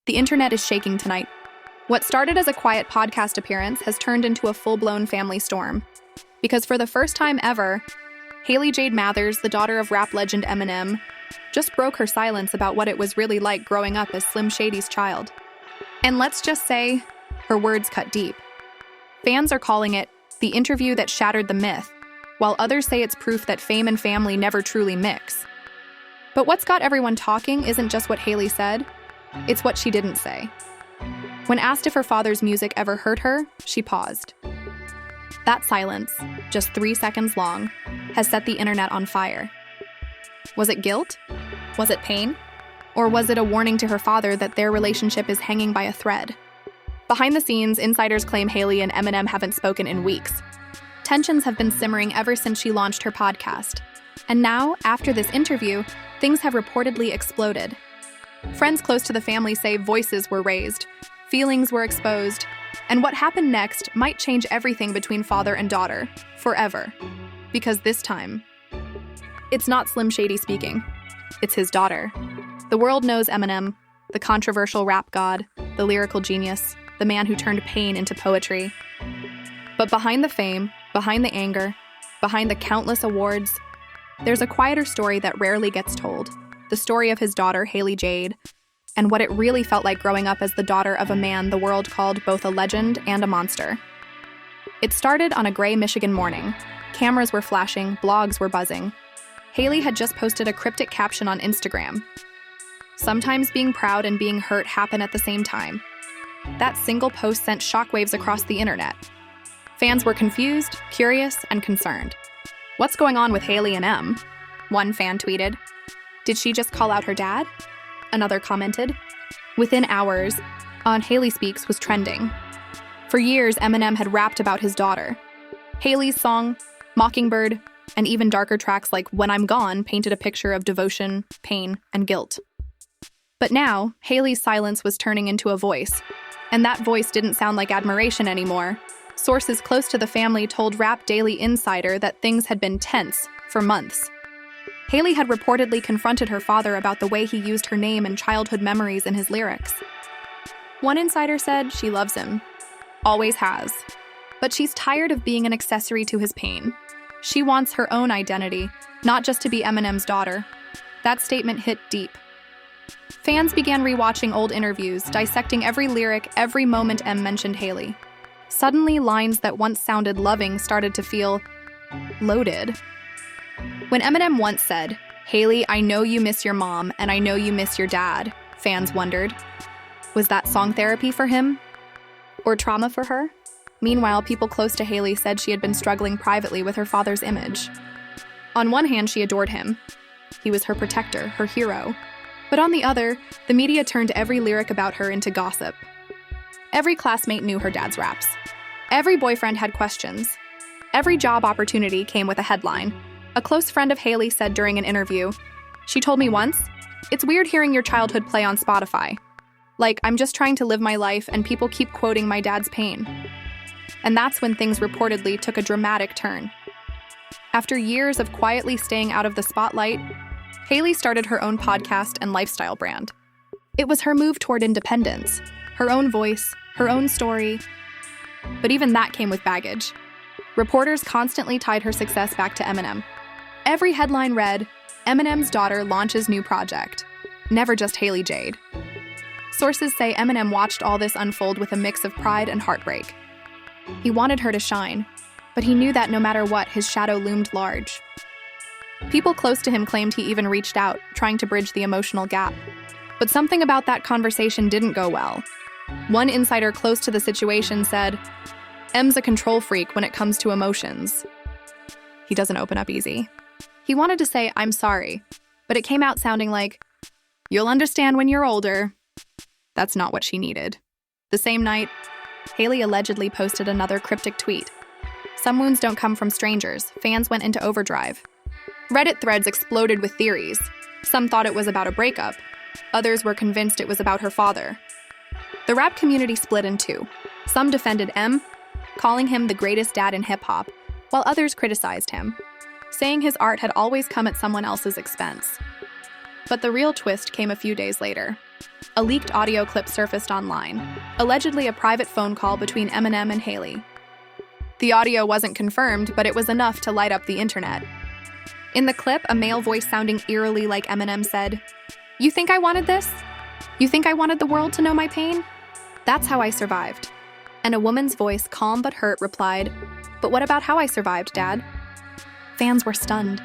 The internet is shaking tonight. What started as a quiet podcast appearance has turned into a full-blown family storm. Because for the first time ever, Hailie Jade Mathers, the daughter of rap legend Eminem, just broke her silence about what it was really like growing up as Slim Shady's child. And let's just say, her words cut deep. Fans are calling it the interview that shattered the myth, while others say it's proof that fame and family never truly mix. But what's got everyone talking isn't just what Hailie said, it's what she didn't say. When asked if her father's music ever hurt her, she paused. That silence, just 3 seconds long, has set the internet on fire. Was it guilt? Was it pain? Or was it a warning to her father that their relationship is hanging by a thread? Behind the scenes, insiders claim Hailie and Eminem haven't spoken in weeks. Tensions have been simmering ever since she launched her podcast. And now, after this interview, things have reportedly exploded. Friends close to the family say voices were raised, feelings were exposed, and what happened next might change everything between father and daughter, forever. Because this time, it's not Slim Shady speaking. It's his daughter. The world knows Eminem, the controversial rap god, the lyrical genius, the man who turned pain into poetry. But behind the fame, behind the anger, behind the countless awards, there's a quieter story that rarely gets told. The story of his daughter, Hailie Jade, and what it really felt like growing up as the daughter of a man the world called both a legend and a monster. It started on a gray Michigan morning. Cameras were flashing, blogs were buzzing. Hailie had just posted a cryptic caption on Instagram. Sometimes being proud and being hurt happen at the same time. That single post sent shockwaves across the internet. Fans were confused, curious, and concerned. "What's going on with Hailie and Em?" One fan tweeted. "Did she just call out her dad?" Another commented. Within hours, On Hailie Speaks was trending. For years, Eminem had rapped about his daughter. Hailie's song, Mockingbird, and even darker tracks like When I'm Gone painted a picture of devotion, pain, and guilt. But now, Hailie's silence was turning into a voice, and that voice didn't sound like admiration anymore. Sources close to the family told Rap Daily Insider that things had been tense for months. Hailie had reportedly confronted her father about the way he used her name and childhood memories in his lyrics. One insider said she loves him, always has, but she's tired of being an accessory to his pain. She wants her own identity, not just to be Eminem's daughter. That statement hit deep. Fans began rewatching old interviews, dissecting every lyric, every moment Em mentioned Hailie. Suddenly, lines that once sounded loving started to feel loaded. When Eminem once said, "Hailie, I know you miss your mom, and I know you miss your dad," fans wondered. Was that song therapy for him? Or trauma for her? Meanwhile, people close to Hailie said she had been struggling privately with her father's image. On one hand, she adored him. He was her protector, her hero. But on the other, the media turned every lyric about her into gossip. Every classmate knew her dad's raps. Every boyfriend had questions. Every job opportunity came with a headline. A close friend of Hailie said during an interview, "She told me once, it's weird hearing your childhood play on Spotify. Like, I'm just trying to live my life and people keep quoting my dad's pain." And that's when things reportedly took a dramatic turn. After years of quietly staying out of the spotlight, Hailie started her own podcast and lifestyle brand. It was her move toward independence, her own voice, her own story. But even that came with baggage. Reporters constantly tied her success back to Eminem. Every headline read, "Eminem's daughter launches new project." Never just Hailie Jade. Sources say Eminem watched all this unfold with a mix of pride and heartbreak. He wanted her to shine, but he knew that no matter what, his shadow loomed large. People close to him claimed he even reached out, trying to bridge the emotional gap. But something about that conversation didn't go well. One insider close to the situation said, "Em's a control freak when it comes to emotions. He doesn't open up easy." He wanted to say, "I'm sorry," but it came out sounding like, "You'll understand when you're older." That's not what she needed. The same night, Hailie allegedly posted another cryptic tweet. Some wounds don't come from strangers. Fans went into overdrive. Reddit threads exploded with theories. Some thought it was about a breakup. Others were convinced it was about her father. The rap community split in two. Some defended Em, calling him the greatest dad in hip-hop, while others criticized him, saying his art had always come at someone else's expense. But the real twist came a few days later. A leaked audio clip surfaced online, allegedly a private phone call between Eminem and Hailie. The audio wasn't confirmed, but it was enough to light up the internet. In the clip, a male voice sounding eerily like Eminem said, "You think I wanted this? You think I wanted the world to know my pain? That's how I survived." And a woman's voice, calm but hurt, replied, "But what about how I survived, Dad?" Fans were stunned.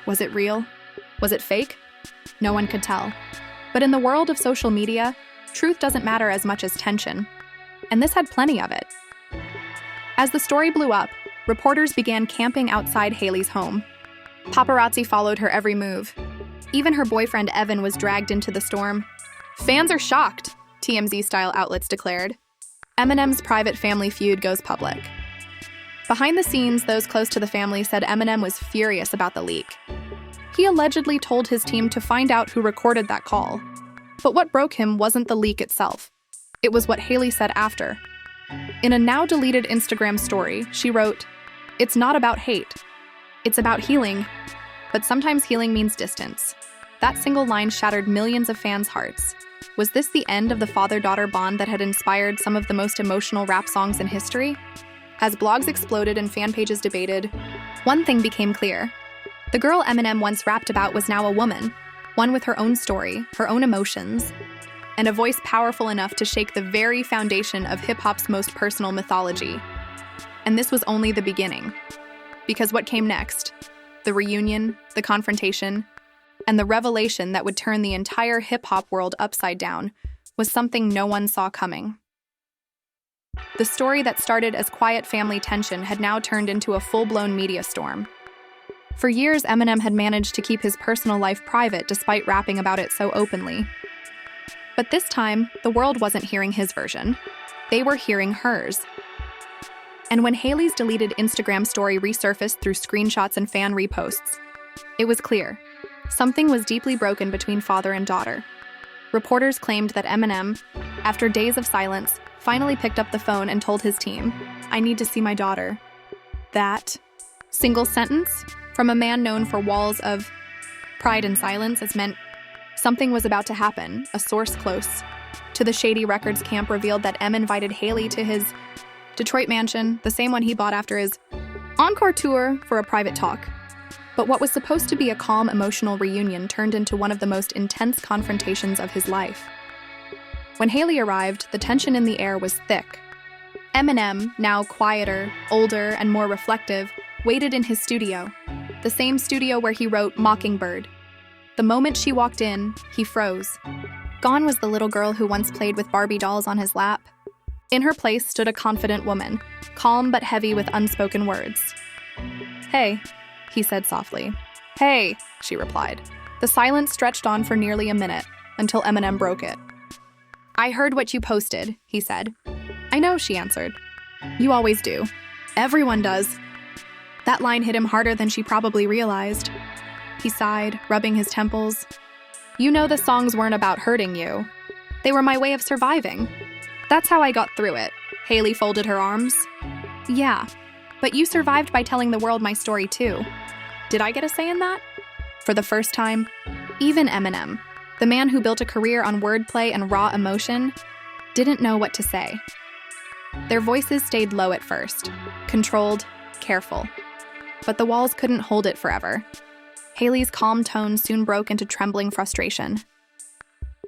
Was it real? Was it fake? No one could tell. But in the world of social media, truth doesn't matter as much as tension. And this had plenty of it. As the story blew up, reporters began camping outside Hailie's home. Paparazzi followed her every move. Even her boyfriend Evan was dragged into the storm. "Fans are shocked," TMZ-style outlets declared. Eminem's private family feud goes public. Behind the scenes, those close to the family said Eminem was furious about the leak. He allegedly told his team to find out who recorded that call. But what broke him wasn't the leak itself. It was what Hailie said after. In a now-deleted Instagram story, she wrote, "It's not about hate. It's about healing. But sometimes healing means distance." That single line shattered millions of fans' hearts. Was this the end of the father-daughter bond that had inspired some of the most emotional rap songs in history? As blogs exploded and fan pages debated, one thing became clear. The girl Eminem once rapped about was now a woman, one with her own story, her own emotions, and a voice powerful enough to shake the very foundation of hip-hop's most personal mythology. And this was only the beginning. Because what came next? The reunion, the confrontation, and the revelation that would turn the entire hip-hop world upside down was something no one saw coming. The story that started as quiet family tension had now turned into a full-blown media storm. For years, Eminem had managed to keep his personal life private despite rapping about it so openly. But this time, the world wasn't hearing his version. They were hearing hers. And when Hailie's deleted Instagram story resurfaced through screenshots and fan reposts, it was clear. Something was deeply broken between father and daughter. Reporters claimed that Eminem, after days of silence, finally picked up the phone and told his team, "I need to see my daughter." That single sentence from a man known for walls of pride and silence has meant something was about to happen. A source close to the Shady Records camp revealed that M invited Hailie to his Detroit mansion, the same one he bought after his encore tour, for a private talk. But what was supposed to be a calm, emotional reunion turned into one of the most intense confrontations of his life. When Hailie arrived, the tension in the air was thick. Eminem, now quieter, older, and more reflective, waited in his studio, the same studio where he wrote Mockingbird. The moment she walked in, he froze. Gone was the little girl who once played with Barbie dolls on his lap. In her place stood a confident woman, calm but heavy with unspoken words. "Hey," he said softly. "Hey," she replied. The silence stretched on for nearly a minute, until Eminem broke it. "I heard what you posted," he said. "I know," she answered. "You always do. Everyone does." That line hit him harder than she probably realized. He sighed, rubbing his temples. "You know the songs weren't about hurting you. They were my way of surviving. That's how I got through it." Hailie folded her arms. "Yeah, but you survived by telling the world my story too. Did I get a say in that?" For the first time, even Eminem, the man who built a career on wordplay and raw emotion, didn't know what to say. Their voices stayed low at first, controlled, careful. But the walls couldn't hold it forever. Hailie's calm tone soon broke into trembling frustration.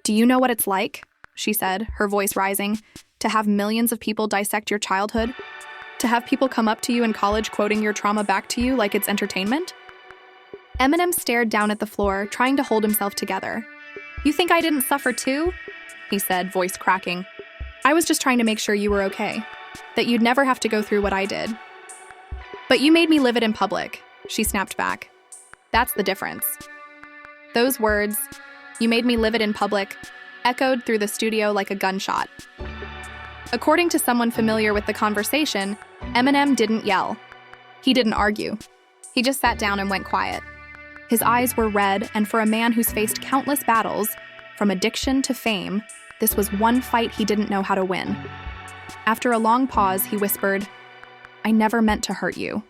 "Do you know what it's like," she said, her voice rising, "to have millions of people dissect your childhood? To have people come up to you in college quoting your trauma back to you like it's entertainment?" Eminem stared down at the floor, trying to hold himself together. "You think I didn't suffer too?" he said, voice cracking. "I was just trying to make sure you were okay, that you'd never have to go through what I did." "But you made me live it in public," she snapped back. "That's the difference." Those words, "you made me live it in public," echoed through the studio like a gunshot. According to someone familiar with the conversation, Eminem didn't yell. He didn't argue. He just sat down and went quiet. His eyes were red, and for a man who's faced countless battles, from addiction to fame, this was one fight he didn't know how to win. After a long pause, he whispered, "I never meant to hurt you.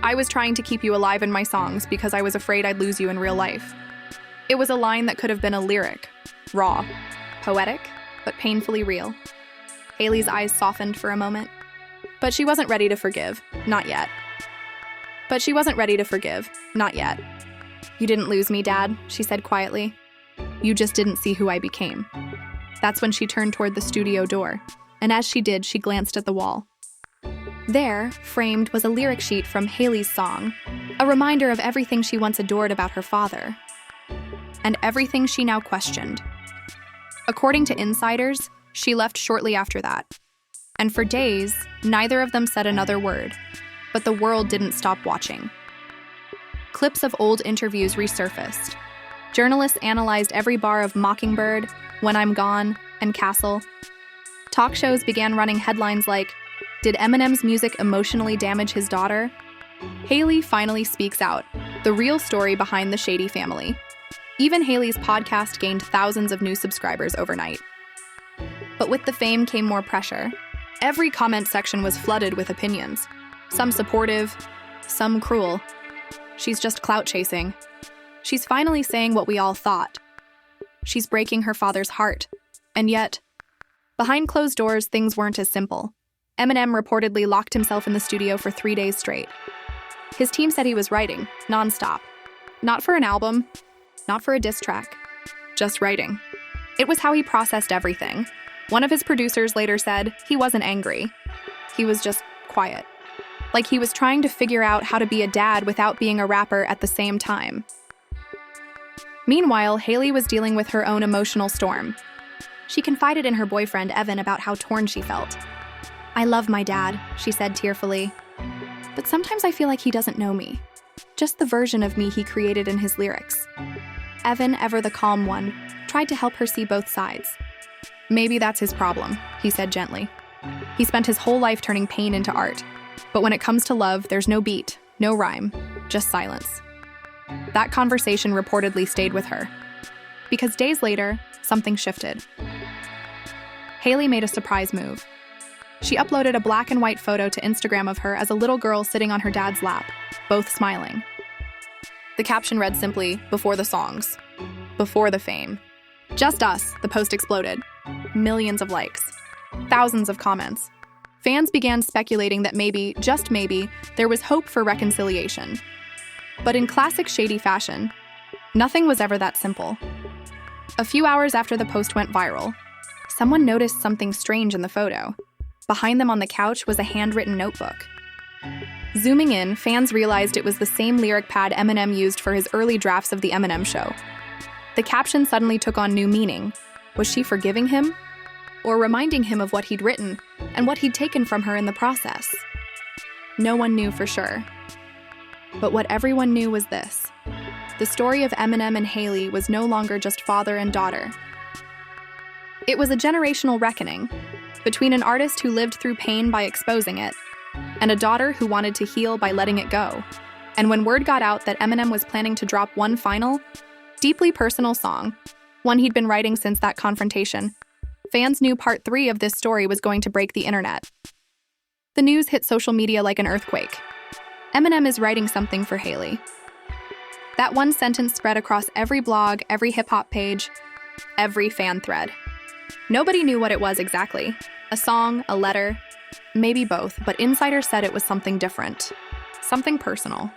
I was trying to keep you alive in my songs because I was afraid I'd lose you in real life." It was a line that could have been a lyric, raw, Poetic, but painfully real. Hailie's eyes softened for a moment. But she wasn't ready to forgive. Not yet. You didn't lose me, Dad, she said quietly. You just didn't see who I became. That's when she turned toward the studio door, and as she did, she glanced at the wall. There, framed, was a lyric sheet from Hailie's song, a reminder of everything she once adored about her father, and everything she now questioned. According to insiders, she left shortly after that. And for days, neither of them said another word, but the world didn't stop watching. Clips of old interviews resurfaced. Journalists analyzed every bar of Mockingbird, When I'm Gone, and Castle. Talk shows began running headlines like, "Did Eminem's music emotionally damage his daughter?" Hailie finally speaks out, the real story behind the Shady family. Even Hailie's podcast gained thousands of new subscribers overnight. But with the fame came more pressure. Every comment section was flooded with opinions. Some supportive, some cruel. She's just clout chasing. She's finally saying what we all thought. She's breaking her father's heart. And yet, behind closed doors, things weren't as simple. Eminem reportedly locked himself in the studio for 3 days straight. His team said he was writing, nonstop. Not for an album, not for a diss track, just writing. It was how he processed everything. One of his producers later said he wasn't angry. He was just quiet. Like he was trying to figure out how to be a dad without being a rapper at the same time. Meanwhile, Hailie was dealing with her own emotional storm. She confided in her boyfriend, Evan, about how torn she felt. "I love my dad," she said tearfully. "But sometimes I feel like he doesn't know me. Just the version of me he created in his lyrics." Evan, ever the calm one, tried to help her see both sides. "Maybe that's his problem," he said gently. "He spent his whole life turning pain into art. But when it comes to love, there's no beat, no rhyme, just silence." That conversation reportedly stayed with her. Because days later, something shifted. Hailie made a surprise move. She uploaded a black and white photo to Instagram of her as a little girl sitting on her dad's lap, both smiling. The caption read simply, "Before the songs. Before the fame. Just us," the post exploded. Millions of likes. Thousands of comments. Fans began speculating that maybe, just maybe, there was hope for reconciliation. But in classic Shady fashion, nothing was ever that simple. A few hours after the post went viral, someone noticed something strange in the photo. Behind them on the couch was a handwritten notebook. Zooming in, fans realized it was the same lyric pad Eminem used for his early drafts of The Eminem Show. The caption suddenly took on new meaning. Was she forgiving him? Or reminding him of what he'd written and what he'd taken from her in the process? No one knew for sure. But what everyone knew was this. The story of Eminem and Hailie was no longer just father and daughter. It was a generational reckoning between an artist who lived through pain by exposing it and a daughter who wanted to heal by letting it go. And when word got out that Eminem was planning to drop one final, deeply personal song, one he'd been writing since that confrontation, fans knew part 3 of this story was going to break the internet. The news hit social media like an earthquake. Eminem is writing something for Hailie. That one sentence spread across every blog, every hip-hop page, every fan thread. Nobody knew what it was exactly. A song, a letter, maybe both, but insiders said it was something different. Something personal.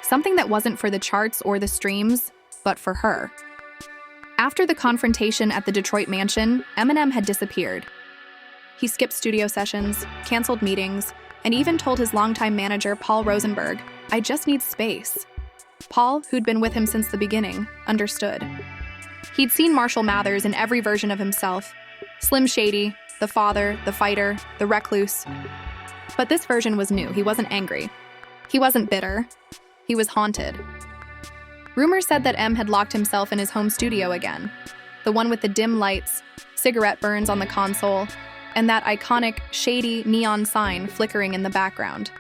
Something that wasn't for the charts or the streams, but for her. After the confrontation at the Detroit mansion, Eminem had disappeared. He skipped studio sessions, canceled meetings, and even told his longtime manager, Paul Rosenberg, "I just need space." Paul, who'd been with him since the beginning, understood. He'd seen Marshall Mathers in every version of himself. Slimshady, the father, the fighter, the recluse. But this version was new. He wasn't angry. He wasn't bitter. He was haunted. Rumors said that M had locked himself in his home studio again. The one with the dim lights, cigarette burns on the console, and that iconic, shady neon sign flickering in the background.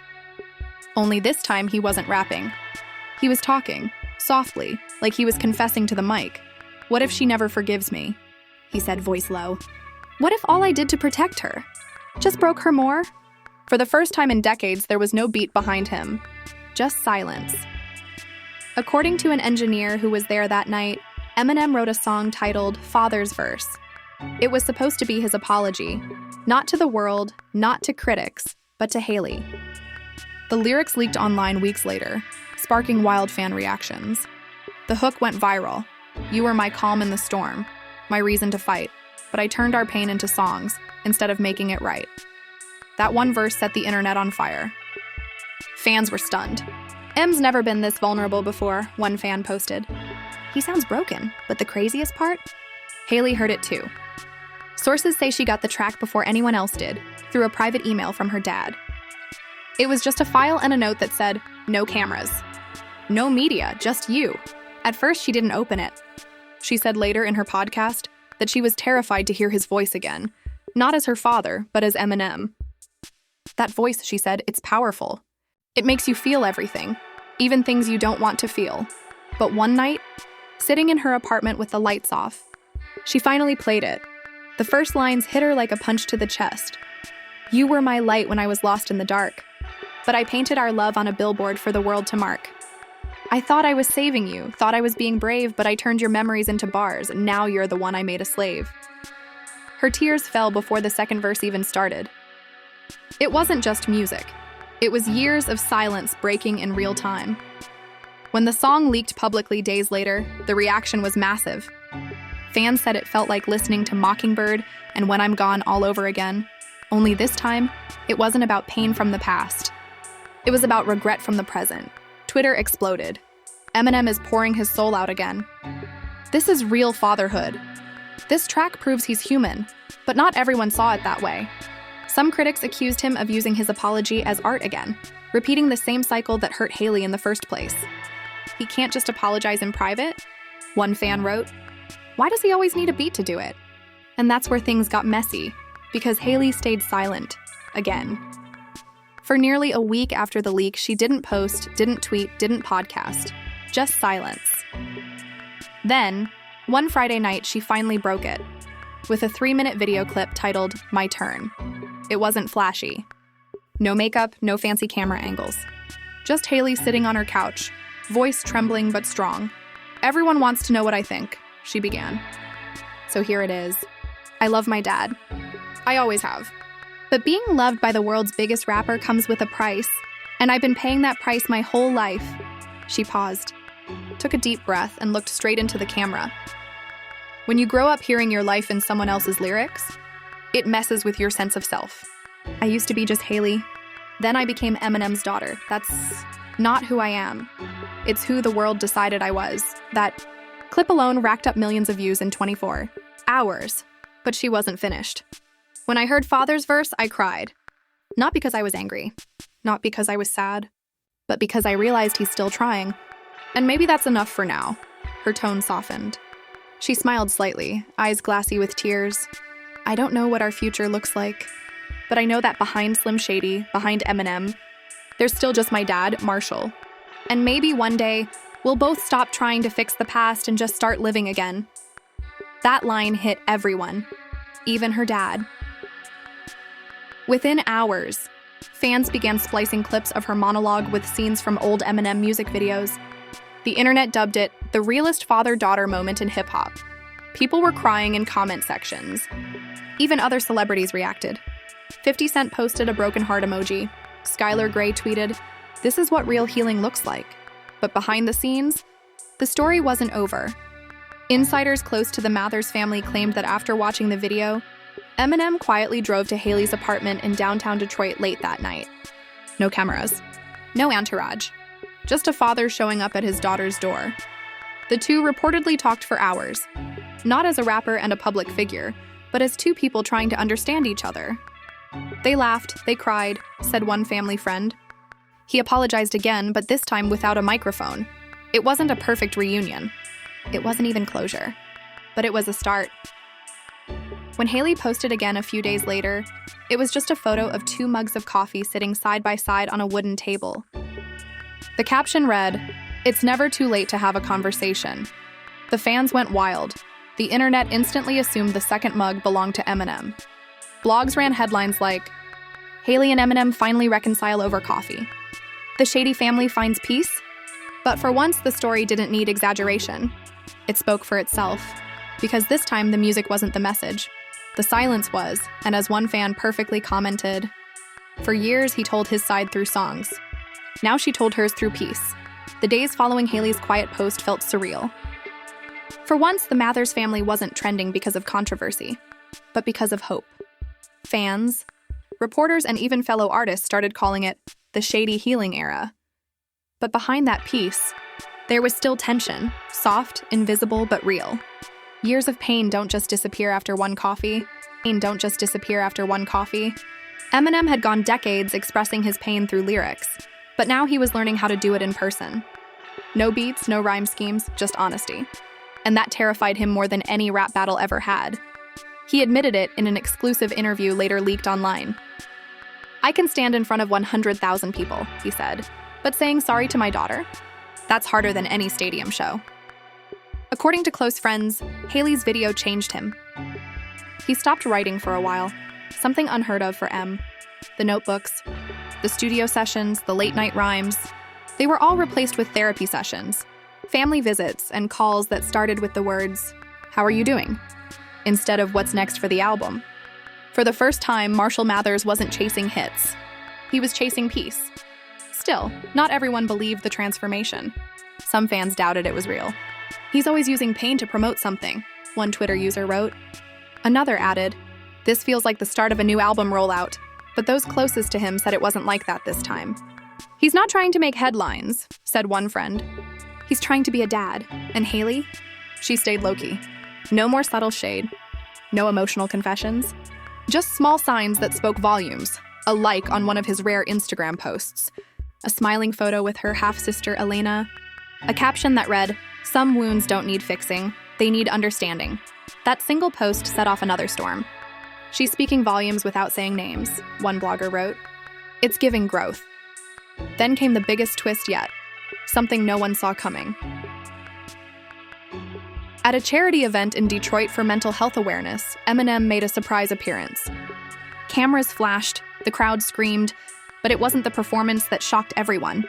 Only this time he wasn't rapping. He was talking, softly, like he was confessing to the mic. "What if she never forgives me?" he said, voice low. "What if all I did to protect her just broke her more?" For the first time in decades, there was no beat behind him, just silence. According to an engineer who was there that night, Eminem wrote a song titled Father's Verse. It was supposed to be his apology, not to the world, not to critics, but to Hailie. The lyrics leaked online weeks later, sparking wild fan reactions. The hook went viral. "You were my calm in the storm, my reason to fight, but I turned our pain into songs instead of making it right." That one verse set the internet on fire. Fans were stunned. "M's never been this vulnerable before," one fan posted. "He sounds broken, but the craziest part? Hailie heard it too." Sources say she got the track before anyone else did, through a private email from her dad. It was just a file and a note that said, "No cameras. No media, just you." At first, she didn't open it. She said later in her podcast that she was terrified to hear his voice again, not as her father, but as Eminem. That voice, she said, it's powerful. It makes you feel everything, even things you don't want to feel. But one night, sitting in her apartment with the lights off, she finally played it. The first lines hit her like a punch to the chest. "You were my light when I was lost in the dark, but I painted our love on a billboard for the world to mark. I thought I was saving you, thought I was being brave, but I turned your memories into bars, and now you're the one I made a slave." Her tears fell before the second verse even started. It wasn't just music. It was years of silence breaking in real time. When the song leaked publicly days later, the reaction was massive. Fans said it felt like listening to Mockingbird and When I'm Gone all over again. Only this time, it wasn't about pain from the past. It was about regret from the present. Twitter exploded. Eminem is pouring his soul out again. This is real fatherhood. This track proves he's human, but not everyone saw it that way. Some critics accused him of using his apology as art again, repeating the same cycle that hurt Hailie in the first place. "He can't just apologize in private?" one fan wrote. "Why does he always need a beat to do it?" And that's where things got messy, because Hailie stayed silent, again. For nearly a week after the leak, she didn't post, didn't tweet, didn't podcast. Just silence. Then, one Friday night, she finally broke it, with a 3-minute video clip titled "My Turn." It wasn't flashy. No makeup, no fancy camera angles. Just Hailie sitting on her couch, voice trembling but strong. "Everyone wants to know what I think," she began. "So here it is. I love my dad. I always have. But being loved by the world's biggest rapper comes with a price, and I've been paying that price my whole life." She paused, took a deep breath, and looked straight into the camera. When you grow up hearing your life in someone else's lyrics, it messes with your sense of self. "I used to be just Hailie. Then I became Eminem's daughter. That's not who I am. It's who the world decided I was." That clip alone racked up millions of views in 24 hours, but she wasn't finished. "When I heard Father's verse, I cried. Not because I was angry, not because I was sad, but because I realized he's still trying. And maybe that's enough for now." Her tone softened. She smiled slightly, eyes glassy with tears. "I don't know what our future looks like, but I know that behind Slimshady, behind Eminem, there's still just my dad, Marshall. And maybe one day, we'll both stop trying to fix the past and just start living again." That line hit everyone, even her dad. Within hours, fans began splicing clips of her monologue with scenes from old Eminem music videos. The internet dubbed it the realest father-daughter moment in hip-hop. People were crying in comment sections. Even other celebrities reacted. 50 Cent posted a broken heart emoji. Skylar Grey tweeted, "This is what real healing looks like." But behind the scenes, the story wasn't over. Insiders close to the Mathers family claimed that after watching the video, Eminem quietly drove to Hailie's apartment in downtown Detroit late that night. No cameras, no entourage, just a father showing up at his daughter's door. The two reportedly talked for hours, not as a rapper and a public figure, but as two people trying to understand each other. "They laughed, they cried," said one family friend. He apologized again, but this time without a microphone. It wasn't a perfect reunion. It wasn't even closure, but it was a start. When Hailie posted again a few days later, it was just a photo of 2 mugs of coffee sitting side by side on a wooden table. The caption read, "It's never too late to have a conversation." The fans went wild. The internet instantly assumed the second mug belonged to Eminem. Blogs ran headlines like, "Hailie and Eminem finally reconcile over coffee. The Shady family finds peace." But for once, the story didn't need exaggeration. It spoke for itself. Because this time the music wasn't the message. The silence was, and as one fan perfectly commented, "For years he told his side through songs. Now she told hers through peace." The days following Hailie's quiet post felt surreal. For once, the Mathers family wasn't trending because of controversy, but because of hope. Fans, reporters, and even fellow artists started calling it the shady healing era. But behind that peace, there was still tension, soft, invisible, but real. Years of pain don't just disappear after one coffee. Eminem had gone decades expressing his pain through lyrics, but now he was learning how to do it in person. No beats, no rhyme schemes, just honesty. And that terrified him more than any rap battle ever had. He admitted it in an exclusive interview later leaked online. "I can stand in front of 100,000 people," he said, "but saying sorry to my daughter? That's harder than any stadium show." According to close friends, Hailie's video changed him. He stopped writing for a while, something unheard of for M. The notebooks, the studio sessions, the late-night rhymes, they were all replaced with therapy sessions, family visits, and calls that started with the words, "How are you doing?" instead of "What's next for the album?" For the first time, Marshall Mathers wasn't chasing hits. He was chasing peace. Still, not everyone believed the transformation. Some fans doubted it was real. "He's always using pain to promote something," one Twitter user wrote. Another added, "This feels like the start of a new album rollout," but those closest to him said it wasn't like that this time. "He's not trying to make headlines," said one friend. "He's trying to be a dad." And Hailie? She stayed low-key. No more subtle shade. No emotional confessions. Just small signs that spoke volumes. A like on one of his rare Instagram posts. A smiling photo with her half-sister Elena. A caption that read, "Some wounds don't need fixing, they need understanding." That single post set off another storm. "She's speaking volumes without saying names," one blogger wrote. "It's giving growth." Then came the biggest twist yet, something no one saw coming. At a charity event in Detroit for mental health awareness, Eminem made a surprise appearance. Cameras flashed, the crowd screamed, but it wasn't the performance that shocked everyone.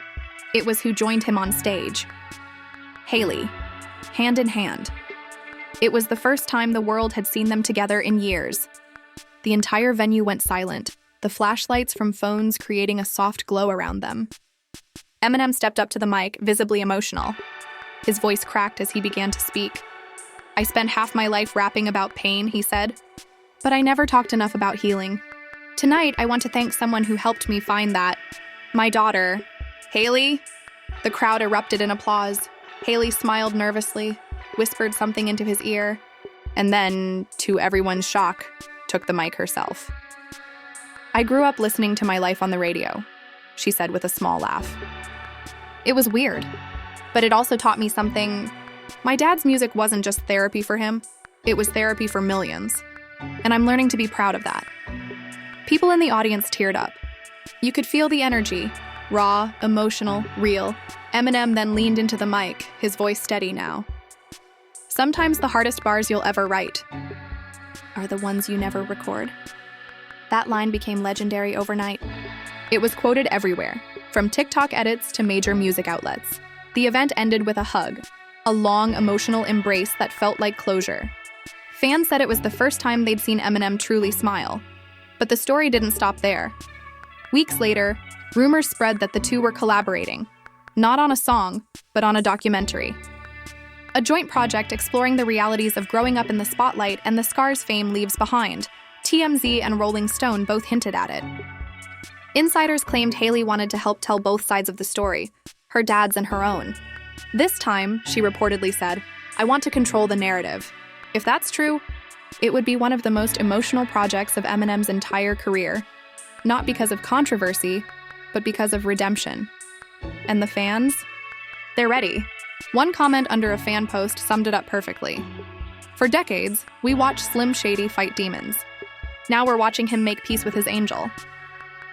It was who joined him on stage. Hailie, hand in hand. It was the first time the world had seen them together in years. The entire venue went silent, the flashlights from phones creating a soft glow around them. Eminem stepped up to the mic, visibly emotional. His voice cracked as he began to speak. "I spent half my life rapping about pain," he said, "but I never talked enough about healing. Tonight, I want to thank someone who helped me find that. My daughter. Hailie?" The crowd erupted in applause. Hailie smiled nervously, whispered something into his ear, and then, to everyone's shock, took the mic herself. "I grew up listening to my life on the radio," she said with a small laugh. "It was weird, but it also taught me something. My dad's music wasn't just therapy for him, it was therapy for millions, and I'm learning to be proud of that." People in the audience teared up. You could feel the energy, raw, emotional, real. Eminem then leaned into the mic, his voice steady now. "Sometimes the hardest bars you'll ever write are the ones you never record." That line became legendary overnight. It was quoted everywhere, from TikTok edits to major music outlets. The event ended with a hug, a long, emotional embrace that felt like closure. Fans said it was the first time they'd seen Eminem truly smile. But the story didn't stop there. Weeks later, rumors spread that the two were collaborating, not on a song, but on a documentary. A joint project exploring the realities of growing up in the spotlight and the scars fame leaves behind. TMZ and Rolling Stone both hinted at it. Insiders claimed Hailie wanted to help tell both sides of the story, her dad's and her own. "This time," she reportedly said, "I want to control the narrative." If that's true, it would be one of the most emotional projects of Eminem's entire career. Not because of controversy, but because of redemption. And the fans? They're ready. One comment under a fan post summed it up perfectly. "For decades, we watched Slim Shady fight demons. Now we're watching him make peace with his angel."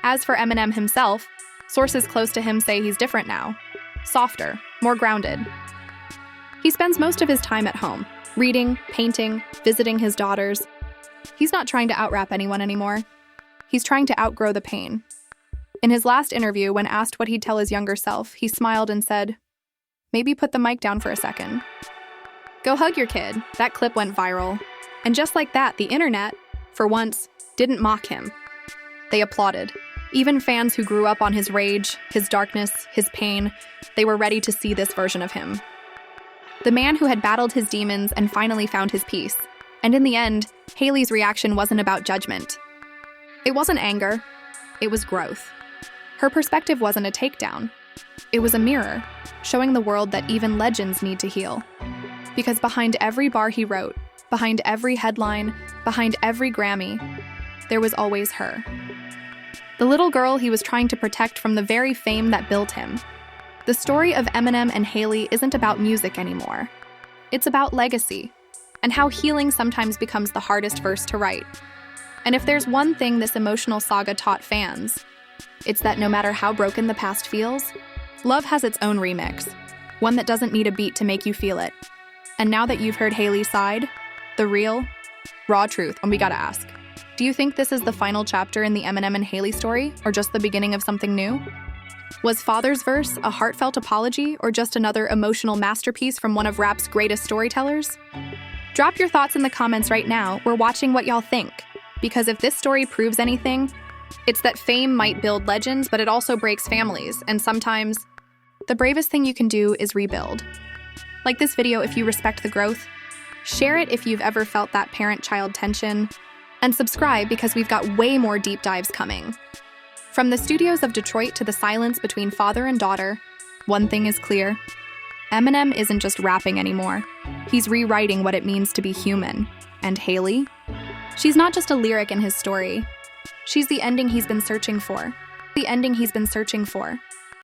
As for Eminem himself, sources close to him say he's different now. Softer, more grounded. He spends most of his time at home, reading, painting, visiting his daughters. He's not trying to out-rap anyone anymore. He's trying to outgrow the pain. In his last interview, when asked what he'd tell his younger self, he smiled and said, "Maybe put the mic down for a second." Go hug your kid. That clip went viral. And just like that, the internet, for once, didn't mock him. They applauded. Even fans who grew up on his rage, his darkness, his pain, they were ready to see this version of him. The man who had battled his demons and finally found his peace. And in the end, Hailie's reaction wasn't about judgment. It wasn't anger. It was growth. Her perspective wasn't a takedown. It was a mirror, showing the world that even legends need to heal. Because behind every bar he wrote, behind every headline, behind every Grammy, there was always her. The little girl he was trying to protect from the very fame that built him. The story of Eminem and Hailie isn't about music anymore. It's about legacy, and how healing sometimes becomes the hardest verse to write. And if there's one thing this emotional saga taught fans, it's that no matter how broken the past feels, love has its own remix, one that doesn't need a beat to make you feel it. And now that you've heard Hailie's side, the real, raw truth, and we gotta ask, do you think this is the final chapter in the Eminem and Hailie story, or just the beginning of something new? Was Father's verse a heartfelt apology, or just another emotional masterpiece from one of rap's greatest storytellers? Drop your thoughts in the comments right now. We're watching what y'all think. Because if this story proves anything, it's that fame might build legends, but it also breaks families, and sometimes the bravest thing you can do is rebuild. Like this video if you respect the growth, share it if you've ever felt that parent-child tension, and subscribe because we've got way more deep dives coming. From the studios of Detroit to the silence between father and daughter, one thing is clear. Eminem isn't just rapping anymore. He's rewriting what it means to be human. And Hailie? She's not just a lyric in his story. She's the ending he's been searching for. The ending he's been searching for.